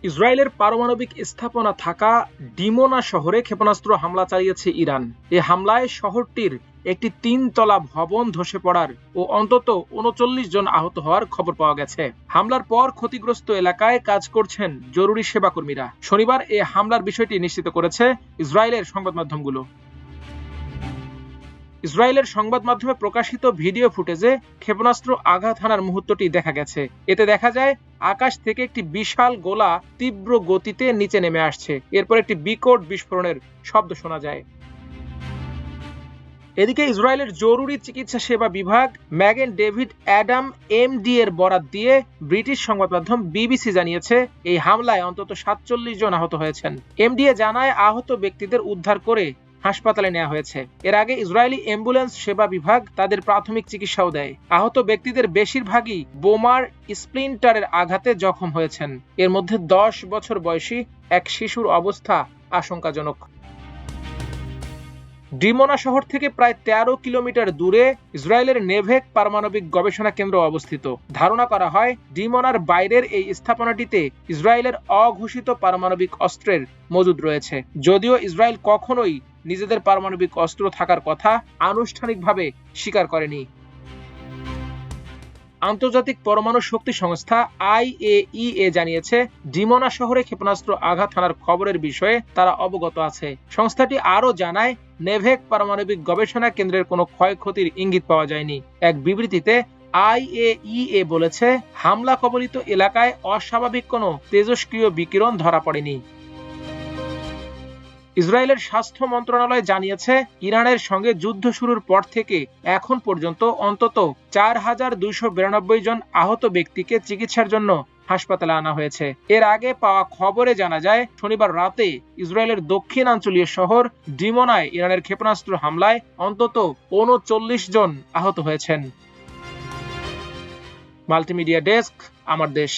ইসরায়েলের পারমাণবিক স্থাপনা থাকা ডিমোনা শহরে ক্ষেপণাস্ত্র হামলা চালিয়েছে ইরান। এ হামলায় শহরটির একটি 3 তলা ভবন ধসে পড়ার ও অন্তত ৩৯ জন আহত হওয়ার খবর পাওয়া গেছে। হামলার পর ক্ষতিগ্রস্ত এলাকায় কাজ করছেন জরুরি সেবা কর্মীরা। শনিবার এ হামলার বিষয়টি নিশ্চিত করেছে ইসরায়েলের সংবাদ মাধ্যমগুলো। ইসরায়েলের সংবাদ মাধ্যমে প্রকাশিত ভিডিও ফুটেজে ক্ষেপণাস্ত্র আঘাত হানার মুহূর্তটি দেখা গেছে। এতে দেখা যায় আকাশ থেকে একটি বিশাল গোলা তীব্র গতিতে নিচে নেমে আসছে। এরপর একটি বিকট বিস্ফোরণের শব্দ শোনা যায়। এদিকে ইসরায়েলের জরুরি চিকিৎসা সেবা বিভাগ ম্যাগেন ডেভিড অ্যাডাম এমডি এর বরাত দিয়ে ব্রিটিশ সংবাদ মাধ্যম বিবিসি জানিয়েছে, এই হামলায় অন্তত ৪৭ জন আহত হয়েছেন। এমডিএ জানায় আহত ব্যক্তিদের উদ্ধার করে হাসপাতালে নেওয়া হয়েছে। এর আগে ইসরায়েলি অ্যাম্বুলেন্স সেবা বিভাগ তাদের প্রাথমিক চিকিৎসাও দেয়। আহত ব্যক্তিদের বেশিরভাগই বোমার স্প্লিন্টারের আঘাতে জখম হয়েছেন। এর মধ্যে 10 বছর বয়সী এক শিশুর অবস্থা আশঙ্কাজনক। ডিমোনা শহর থেকে প্রায় ১৩ কিলোমিটার দূরে ইসরায়েলের নেভেক পারমাণবিক গবেষণা কেন্দ্র অবস্থিত। ধারণা করা হয় ডিমোনার বাইরের এই স্থাপনাটিতে ইসরায়েলের অঘোষিত পারমাণবিক অস্ত্রের মজুদ রয়েছে। যদিও ইসরায়েল কখনোই নিজেদের পারমাণবিক অস্ত্র থাকার কথা আনুষ্ঠানিকভাবে স্বীকার করেনি। আন্তর্জাতিক পরমাণু শক্তি সংস্থা IAEA জানিয়েছে, ডিমোনা শহরে ক্ষেপণাস্ত্র আঘাত হানার খবরের বিষয়ে তারা অবগত আছে। সংস্থাটি আরও জানায়, নেভেক পারমাণবিক গবেষণা কেন্দ্রের কোনো ক্ষয়ক্ষতির ইঙ্গিত পাওয়া যায়নি। এক বিবৃতিতে IAEA বলেছে, হামলা কবলিত এলাকায় অস্বাভাবিক কোনো তেজস্ক্রিয় বিকিরণ ধরা পড়েনি। ইসরায়েলের স্বাস্থ্য মন্ত্রণালয় জানিয়েছে, ইরানের সঙ্গে যুদ্ধ শুরুর পর থেকে এখন পর্যন্ত অন্তত ৪,২৯২ জন আহত ব্যক্তিকে চিকিৎসার জন্য হাসপাতালে আনা হয়েছে। এর আগে পাওয়া খবরে জানা যায়, শনিবার রাতে ইসরায়েলের দক্ষিণাঞ্চলীয় শহর ডিমোনায় ইরানের ক্ষেপণাস্ত্র হামলায় অন্তত ৩৯ জন আহত হয়েছেন। মাল্টিমিডিয়া ডেস্ক, আমার দেশ।